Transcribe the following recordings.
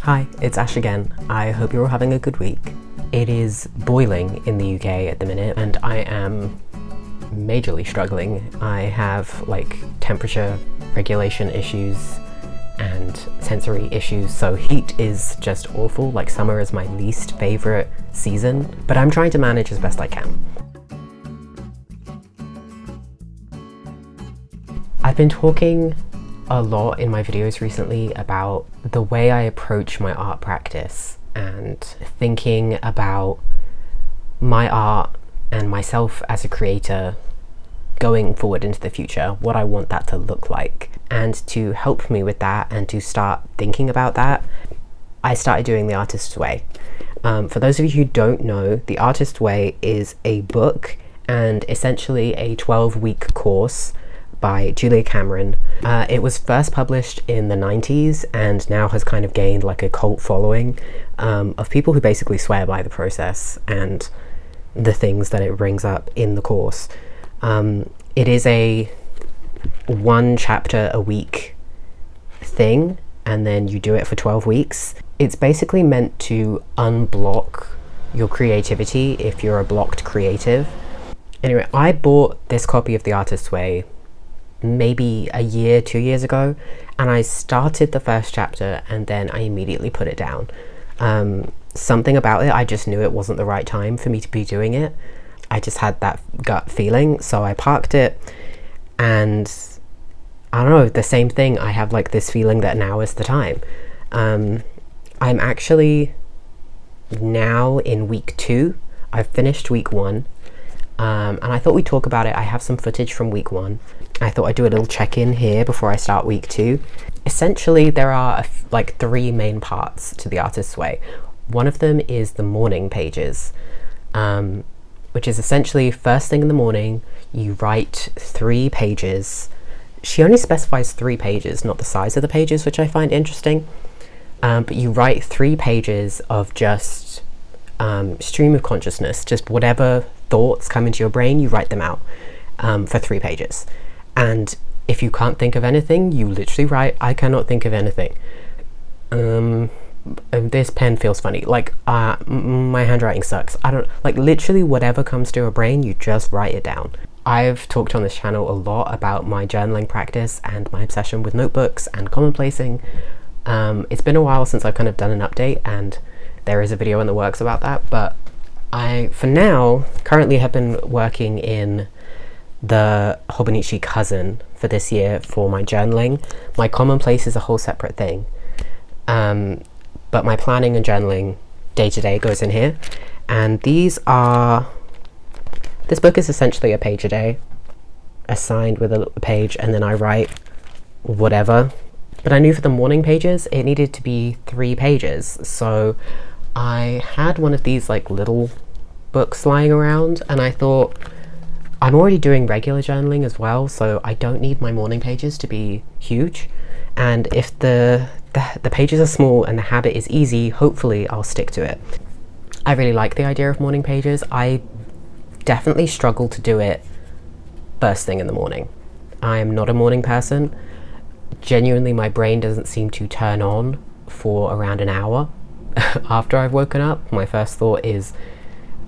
Hi, it's Ash again. I hope you're all having a good week. It is boiling in the UK at the minute and I am majorly struggling. I have temperature regulation issues and sensory issues, so heat is just awful. Summer is my least favorite season, but I'm trying to manage as best I can. I've been talking a lot in my videos recently about the way I approach my art practice and thinking about my art and myself as a creator going forward into the future, what I want that to look like. And to help me with that and to start thinking about that, I started doing The Artist's Way. For those of you who don't know, The Artist's Way is a book and essentially a 12-week course by Julia Cameron. It was first published in the 90s and now has kind of gained a cult following of people who basically swear by the process and the things that it brings up in the course. It is a 1 chapter a week thing, and then you do it for 12 weeks. It's basically meant to unblock your creativity if you're a blocked creative. Anyway, I bought this copy of The Artist's Way maybe a year, 2 years ago, and I started the first chapter and then I immediately put it down. Something about it, I just knew it wasn't the right time for me to be doing it. I just had that gut feeling, so I parked it, and I don't know, the same thing, I have this feeling that now is the time. I'm actually now in week 2. I've finished week 1. And I thought we'd talk about it. I have some footage from week 1. I thought I'd do a little check-in here before I start week 2. Essentially, there are 3 main parts to The Artist's Way. One of them is the morning pages, which is essentially first thing in the morning, you write 3 pages. She only specifies 3 pages, not the size of the pages, which I find interesting. But you write 3 pages of just stream of consciousness, just whatever thoughts come into your brain, you write them out for 3 pages. And if you can't think of anything, you literally write, I cannot think of anything. This pen feels funny. My handwriting sucks. I don't, literally whatever comes to your brain, you just write it down. I've talked on this channel a lot about my journaling practice and my obsession with notebooks and commonplacing. It's been a while since I've kind of done an update, and there is a video in the works about that, but I, for now, currently have been working in the Hobonichi Cousin for this year for my journaling. My commonplace is a whole separate thing, but my planning and journaling day-to-day goes in here. And this book is essentially a page a day, assigned with a page, and then I write whatever. But I knew for the morning pages, it needed to be 3 pages, so I had one of these little books lying around, and I thought, I'm already doing regular journaling as well, so I don't need my morning pages to be huge. And if the pages are small and the habit is easy, hopefully I'll stick to it. I really like the idea of morning pages. I definitely struggle to do it first thing in the morning. I'm not a morning person. Genuinely, my brain doesn't seem to turn on for around an hour after I've woken up. My first thought is,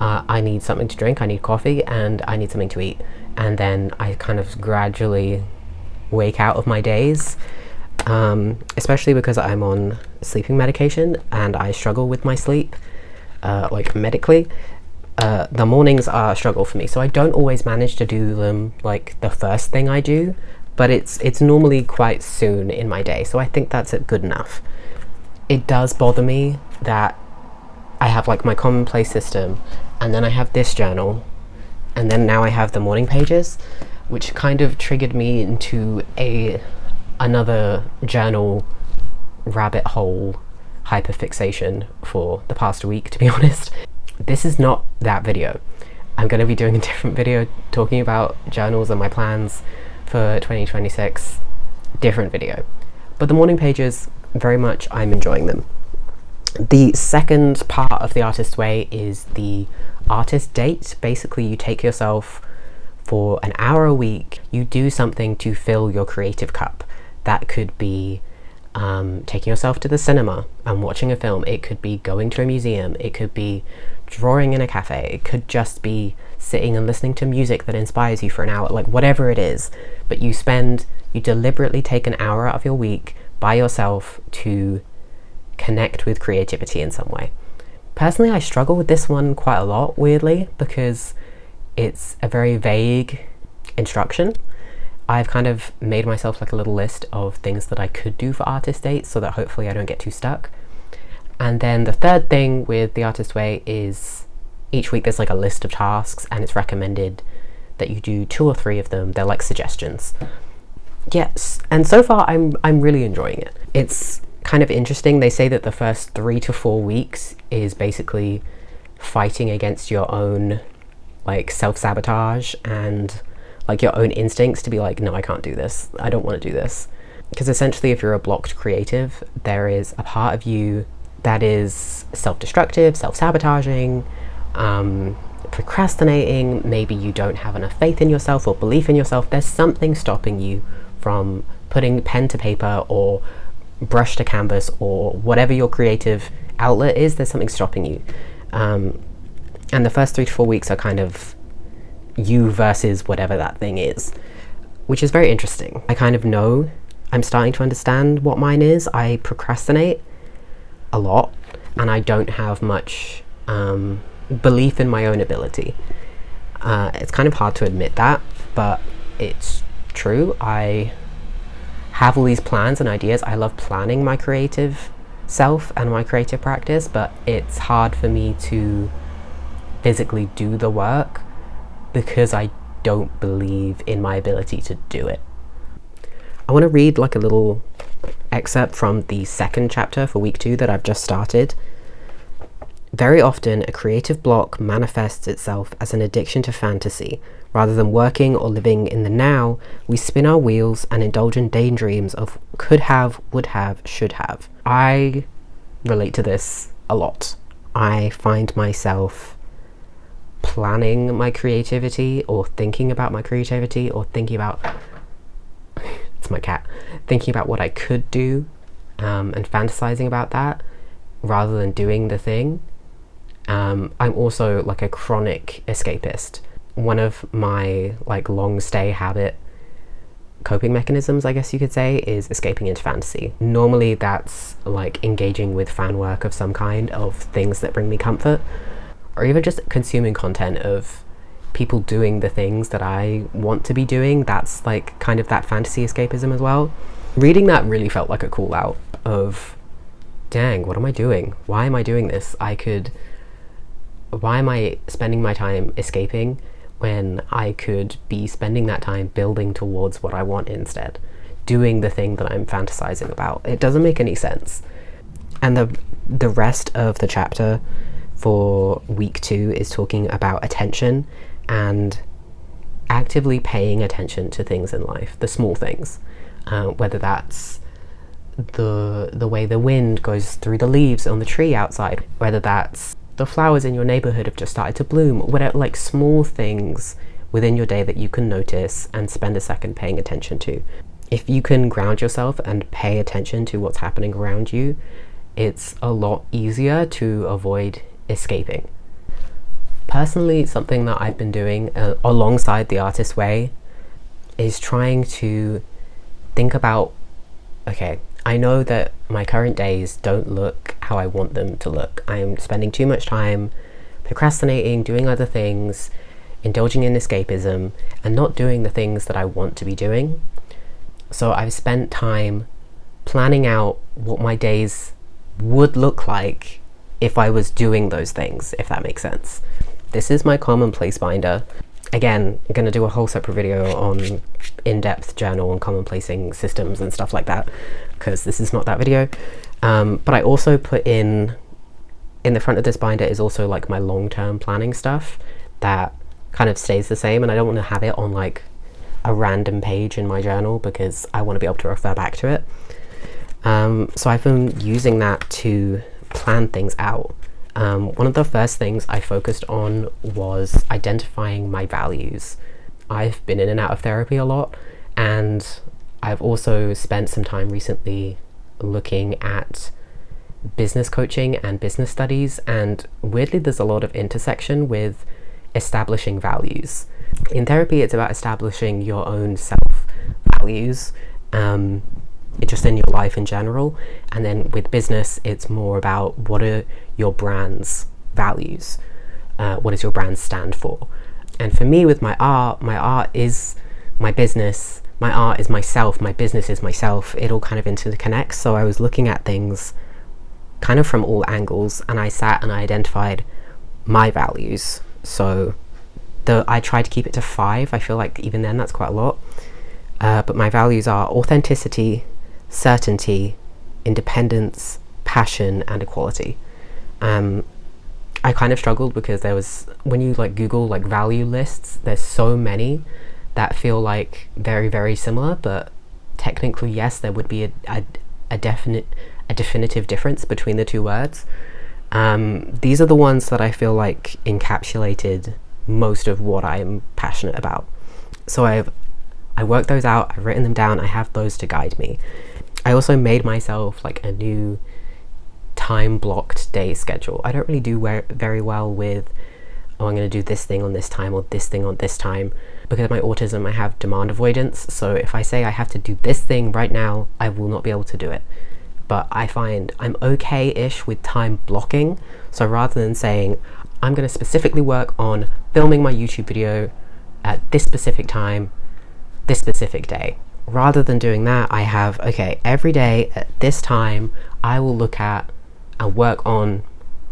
I need something to drink, I need coffee, and I need something to eat. And then I kind of gradually wake out of my days, especially because I'm on sleeping medication and I struggle with my sleep, medically. The mornings are a struggle for me, so I don't always manage to do them the first thing I do, but it's normally quite soon in my day, so I think that's good enough. It does bother me that I have my commonplace system, and then I have this journal, and then now I have the morning pages, which kind of triggered me into another journal rabbit hole hyperfixation for the past week, to be honest. This is not that video. I'm going to be doing a different video talking about journals and my plans for 2026. Different video. But the morning pages, very much I'm enjoying them. The second part of The Artist's Way is the artist date. Basically, you take yourself for an hour a week, you do something to fill your creative cup. That could be taking yourself to the cinema and watching a film. It could be going to a museum. It could be drawing in a cafe. It could just be sitting and listening to music that inspires you for an hour, like whatever it is. But you deliberately take an hour out of your week by yourself to connect with creativity in some way. Personally, I struggle with this one quite a lot, weirdly, because it's a very vague instruction. I've kind of made myself like a little list of things that I could do for Artist Dates so that hopefully I don't get too stuck. And then the third thing with the Artist Way is each week there's like a list of tasks, and it's recommended that you do 2 or 3 of them. They're like suggestions. Yes, and so far I'm really enjoying it. It's kind of interesting. They say that the first 3 to 4 weeks is basically fighting against your own like self-sabotage and like your own instincts to be like, no, I can't do this. I don't want to do this. Because essentially, if you're a blocked creative, there is a part of you that is self-destructive, self-sabotaging, procrastinating. Maybe you don't have enough faith in yourself or belief in yourself. There's something stopping you from putting pen to paper or brush to canvas or whatever your creative outlet is. There's something stopping you. And the first 3 to 4 weeks are kind of you versus whatever that thing is, which is very interesting. I kind of know, I'm starting to understand what mine is. I procrastinate a lot, and I don't have much belief in my own ability. It's kind of hard to admit that, but it's true. I have all these plans and ideas. I love planning my creative self and my creative practice, but it's hard for me to physically do the work because I don't believe in my ability to do it. I want to read like a little excerpt from the second chapter for week 2 that I've just started. Very often, a creative block manifests itself as an addiction to fantasy. Rather than working or living in the now, we spin our wheels and indulge in daydreams of could have, would have, should have. I relate to this a lot. I find myself planning my creativity or thinking about my creativity or thinking about it's my cat thinking about what I could do and fantasizing about that rather than doing the thing. I'm also like a chronic escapist. One of my like long stay habit coping mechanisms, I guess you could say, is escaping into fantasy. Normally that's like engaging with fan work of some kind, of things that bring me comfort, or even just consuming content of people doing the things that I want to be doing. That's like kind of that fantasy escapism as well. Reading that really felt like a call out of, dang, what am I doing? Why am I doing this? Why am I spending my time escaping when I could be spending that time building towards what I want instead? Doing the thing that I'm fantasizing about. It doesn't make any sense. And the rest of the chapter for week 2 is talking about attention and actively paying attention to things in life, the small things, whether that's the way the wind goes through the leaves on the tree outside, whether that's the flowers in your neighborhood have just started to bloom, whatever, like small things within your day that you can notice and spend a second paying attention to. If you can ground yourself and pay attention to what's happening around you, it's a lot easier to avoid escaping. Personally, something that I've been doing alongside the Artist Way is trying to think about, okay, I know that my current days don't look how I want them to look. I'm spending too much time procrastinating, doing other things, indulging in escapism, and not doing the things that I want to be doing. So I've spent time planning out what my days would look like if I was doing those things, if that makes sense. This is my commonplace binder. Again, I'm going to do a whole separate video on in-depth journal and commonplacing systems and stuff like that, because this is not that video. But I also put in the front of this binder is also like my long-term planning stuff that kind of stays the same, and I don't want to have it on like a random page in my journal because I want to be able to refer back to it. So I've been using that to plan things out. One of the first things I focused on was identifying my values. I've been in and out of therapy a lot, and I've also spent some time recently looking at business coaching and business studies, and weirdly there's a lot of intersection with establishing values. In therapy, it's about establishing your own self values, just in your life in general, and then with business it's more about what are your brand's values, what does your brand stand for. And for me, with my art is my business, my art is myself, my business is myself. It all kind of interconnects. So I was looking at things kind of from all angles, and I sat and I identified my values. So I tried to keep it to 5. I feel like even then that's quite a lot, but my values are authenticity, certainty, independence, passion, and equality. I kind of struggled because there was, when you like Google like value lists, there's so many that feel like very, very similar, but technically yes, there would be a definitive difference between the two words. These are the ones that I feel like encapsulated most of what I'm passionate about. So I worked those out, I've written them down, I have those to guide me. I also made myself like a new time blocked day schedule. I don't really do very well with, oh, I'm going to do this thing on this time or this thing on this time. Because of my autism, I have demand avoidance. So if I say I have to do this thing right now, I will not be able to do it. But I find I'm okay-ish with time blocking. So rather than saying, I'm going to specifically work on filming my YouTube video at this specific time, this specific day. Rather than doing that, I have, okay, every day at this time, I will look at and work on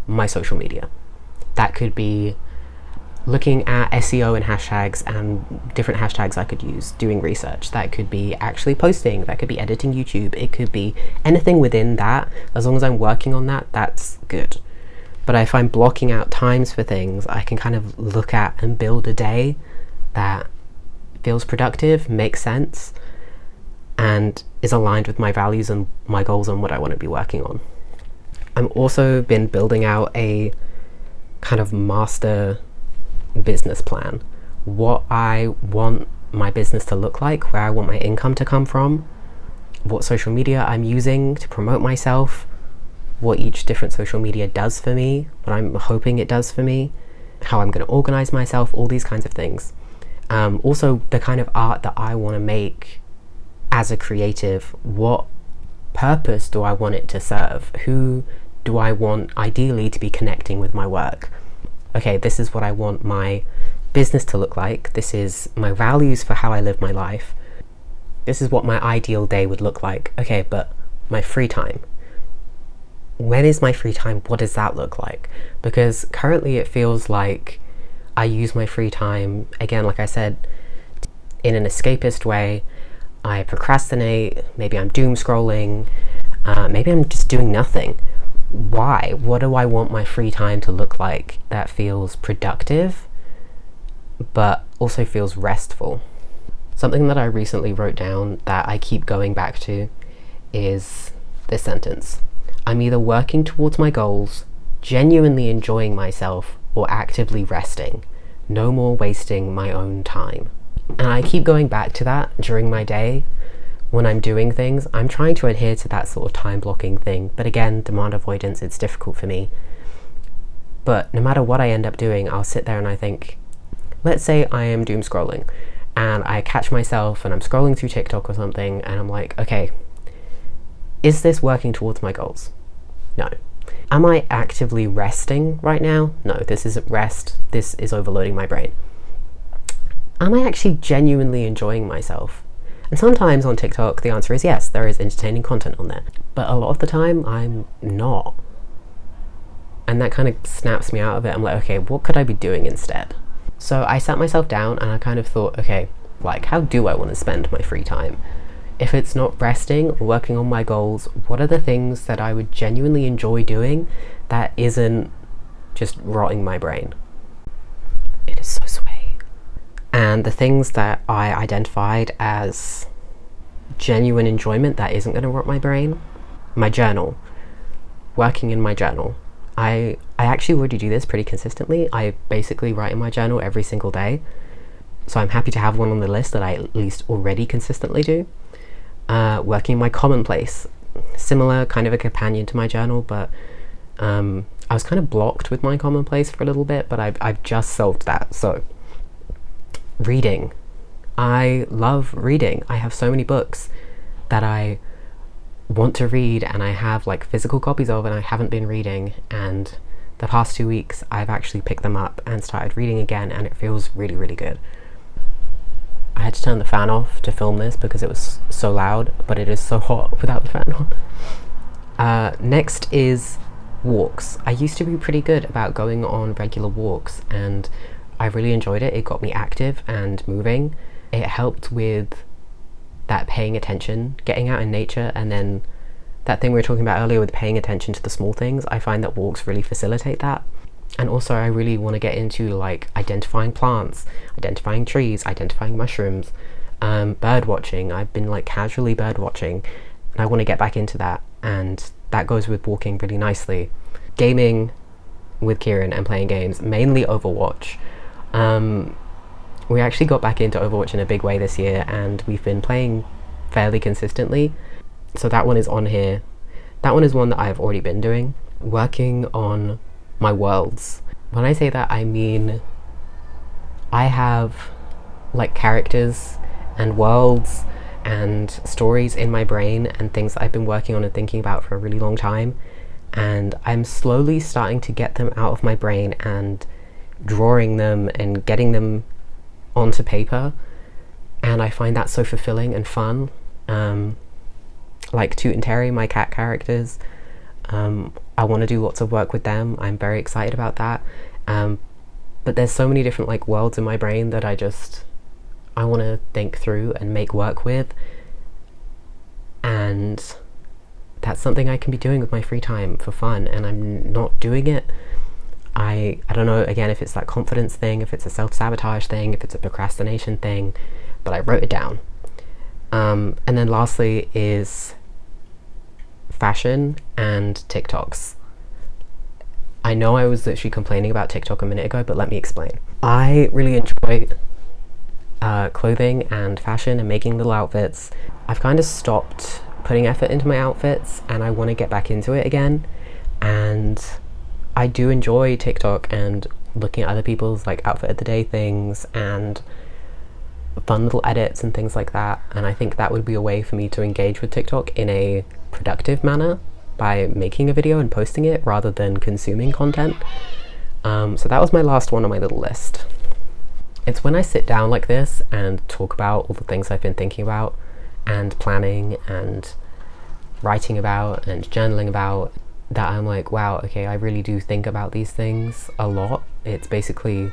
my social media. That could be looking at SEO and hashtags and different hashtags I could use, doing research. That could be actually posting, that could be editing YouTube, it could be anything within that. As long as I'm working on that, that's good. But if I'm blocking out times for things, I can kind of look at and build a day that feels productive, makes sense, and is aligned with my values and my goals and what I want to be working on. I've also been building out a kind of master business plan. What I want my business to look like, where I want my income to come from, what social media I'm using to promote myself, what each different social media does for me, what I'm hoping it does for me, how I'm going to organize myself, all these kinds of things. Also the kind of art that I want to make as a creative. What purpose do I want it to serve? Who do I want ideally to be connecting with my work? Okay, this is what I want my business to look like. This is my values for how I live my life. This is what my ideal day would look like. Okay, but my free time. When is my free time? What does that look like? Because currently it feels like I use my free time, again, like I said, in an escapist way. I procrastinate, maybe I'm doom scrolling, maybe I'm just doing nothing. Why? What do I want my free time to look like that feels productive, but also feels restful? Something that I recently wrote down that I keep going back to is this sentence. I'm either working towards my goals, genuinely enjoying myself, or actively resting. No more wasting my own time. And I keep going back to that during my day. When I'm doing things, I'm trying to adhere to that sort of time blocking thing. But again, demand avoidance, it's difficult for me. But no matter what I end up doing, I'll sit there and I think, let's say I am doom scrolling and I catch myself and I'm scrolling through TikTok or something and I'm like, okay, is this working towards my goals? No. Am I actively resting right now? No, this isn't rest. This is overloading my brain. Am I actually genuinely enjoying myself? And sometimes on TikTok, the answer is yes, there is entertaining content on there. But a lot of the time, I'm not. And that kind of snaps me out of it. I'm like, okay, what could I be doing instead? So I sat myself down and I kind of thought, okay, like, how do I want to spend my free time? If it's not resting or working on my goals, what are the things that I would genuinely enjoy doing that isn't just rotting my brain? It is so sweet. And the things that I identified as genuine enjoyment that isn't going to rot my brain, my journal, working in my journal. I actually already do this pretty consistently. I basically write in my journal every single day. So I'm happy to have one on the list that I at least already consistently do. Working my commonplace. similar, kind of a companion to my journal, but I was kind of blocked with my commonplace for a little bit, but I've just solved that. So, reading. I love reading. I have so many books that I want to read, and I have like physical copies of, and I haven't been reading, and the past 2 weeks I've actually picked them up and started reading again, and it feels really, really good. I had to turn the fan off to film this because it was so loud, but it is so hot without the fan on. Next is walks. I used to be pretty good about going on regular walks, and I really enjoyed it. It got me active and moving. It helped with that paying attention, getting out in nature, and then that thing we were talking about earlier with paying attention to the small things. I find that walks really facilitate that. And also I really want to get into like identifying plants, identifying trees, identifying mushrooms, bird watching. I've been like casually bird watching, and I want to get back into that, and that goes with walking really nicely. Gaming with Kieran and playing games, mainly Overwatch. We actually got back into Overwatch in a big way this year, and we've been playing fairly consistently. So that one is on here. That one is one that I've already been doing. Working on my worlds. When I say that, I mean I have like characters and worlds and stories in my brain and things that I've been working on and thinking about for a really long time, and I'm slowly starting to get them out of my brain and drawing them and getting them onto paper, and I find that so fulfilling and fun. Like Toot and Terry, my cat characters, I want to do lots of work with them. I'm very excited about that, but there's so many different like worlds in my brain that I want to think through and make work with, and that's something I can be doing with my free time for fun, and I'm not doing it. I don't know, again, if it's that confidence thing, if it's a self-sabotage thing, if it's a procrastination thing, but I wrote it down. And then lastly is fashion and TikToks. I know I was literally complaining about TikTok a minute ago, but let me explain. I really enjoy clothing and fashion and making little outfits. I've kind of stopped putting effort into my outfits, and I want to get back into it again. And I do enjoy TikTok and looking at other people's like outfit of the day things and fun little edits and things like that, and I think that would be a way for me to engage with TikTok in a productive manner by making a video and posting it rather than consuming content. So that was my last one on my little list. It's when I sit down like this and talk about all the things I've been thinking about and planning and writing about and journaling about that I'm like, wow, okay, I really do think about these things a lot. It's basically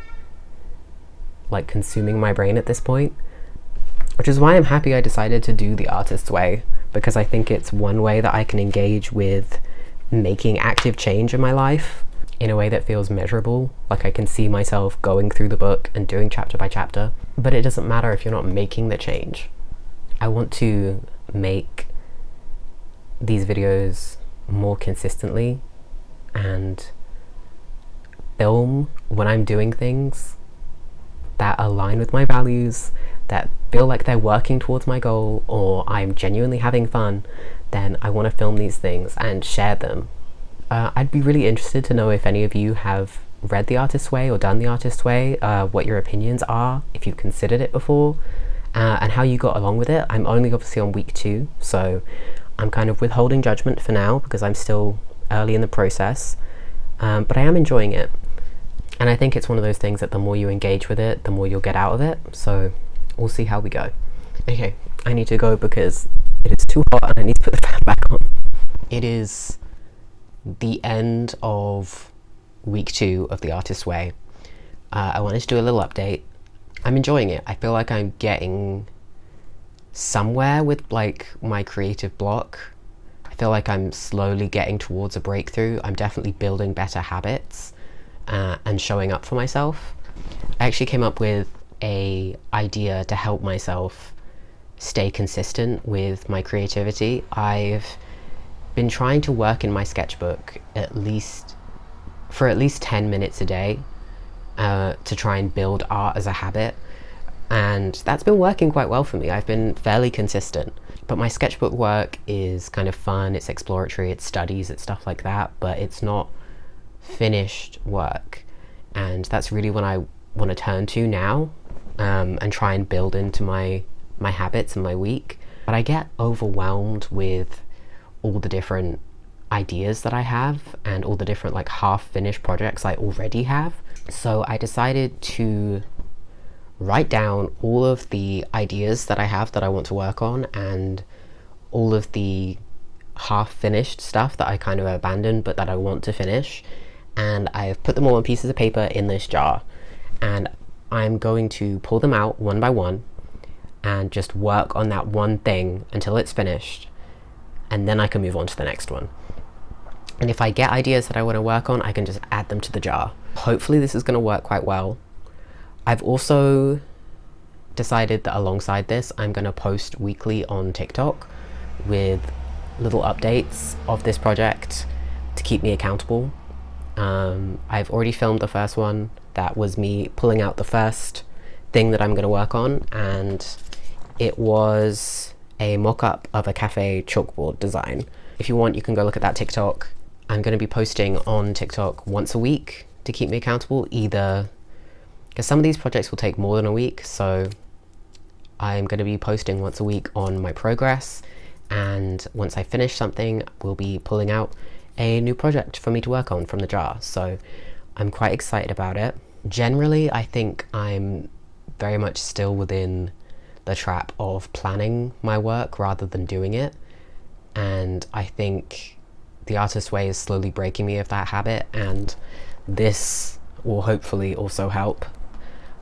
like consuming my brain at this point, which is why I'm happy I decided to do the artist's way, because I think it's one way that I can engage with making active change in my life in a way that feels measurable. Like I can see myself going through the book and doing chapter by chapter, but it doesn't matter if you're not making the change. I want to make these videos more consistently and film when I'm doing things that align with my values, that feel like they're working towards my goal, or I'm genuinely having fun. Then I want to film these things and share them. I'd be really interested to know if any of you have read The Artist's Way or done The Artist's Way, what your opinions are, if you've considered it before, and how you got along with it. I'm only obviously on week 2, so I'm kind of withholding judgment for now because I'm still early in the process, but I am enjoying it. And I think it's one of those things that the more you engage with it, the more you'll get out of it. So we'll see how we go. Okay, I need to go because it is too hot and I need to put the fan back on. It is the end of week 2 of The Artist's Way. I wanted to do a little update. I'm enjoying it. I feel like I'm getting somewhere with like my creative block. I feel like I'm slowly getting towards a breakthrough. I'm definitely building better habits and showing up for myself. I actually came up with a idea to help myself stay consistent with my creativity. I've been trying to work in my sketchbook for at least 10 minutes a day to try and build art as a habit. and that's been working quite well for me. I've been fairly consistent. But my sketchbook work is kind of fun, it's exploratory, it's studies, it's stuff like that, but it's not finished work. And that's really what I want to turn to now, and try and build into my habits and my week. But I get overwhelmed with all the different ideas that I have and all the different like half-finished projects I already have. So I decided to write down all of the ideas that I have that I want to work on, and all of the half-finished stuff that I kind of abandoned but that I want to finish, and I've put them all on pieces of paper in this jar, and I'm going to pull them out one by one and just work on that one thing until it's finished, and then I can move on to the next one. And if I get ideas that I want to work on, I can just add them to the jar. Hopefully this is going to work quite well. I've also decided that alongside this, I'm going to post weekly on TikTok with little updates of this project to keep me accountable. I've already filmed the first one. That was me pulling out the first thing that I'm going to work on, and it was a mock-up of a cafe chalkboard design. If you want, you can go look at that TikTok. I'm going to be posting on TikTok once a week to keep me accountable, either because some of these projects will take more than a week, so I'm going to be posting once a week on my progress, and once I finish something, we'll be pulling out a new project for me to work on from the jar. So I'm quite excited about it. Generally, I think I'm very much still within the trap of planning my work rather than doing it, and I think the artist way is slowly breaking me of that habit, and this will hopefully also help.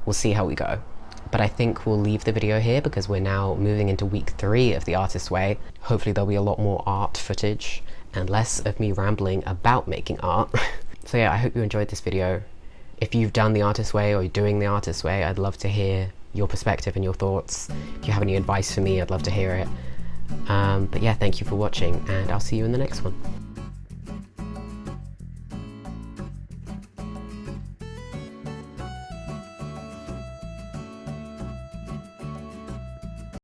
We'll see how we go. But I think we'll leave the video here because we're now moving into week 3 of the artist way. Hopefully there'll be a lot more art footage and less of me rambling about making art. So yeah, I hope you enjoyed this video. If you've done the artist way or you're doing the artist way, I'd love to hear your perspective and your thoughts. If you have any advice for me, I'd love to hear it. But yeah, thank you for watching, and I'll see you in the next one.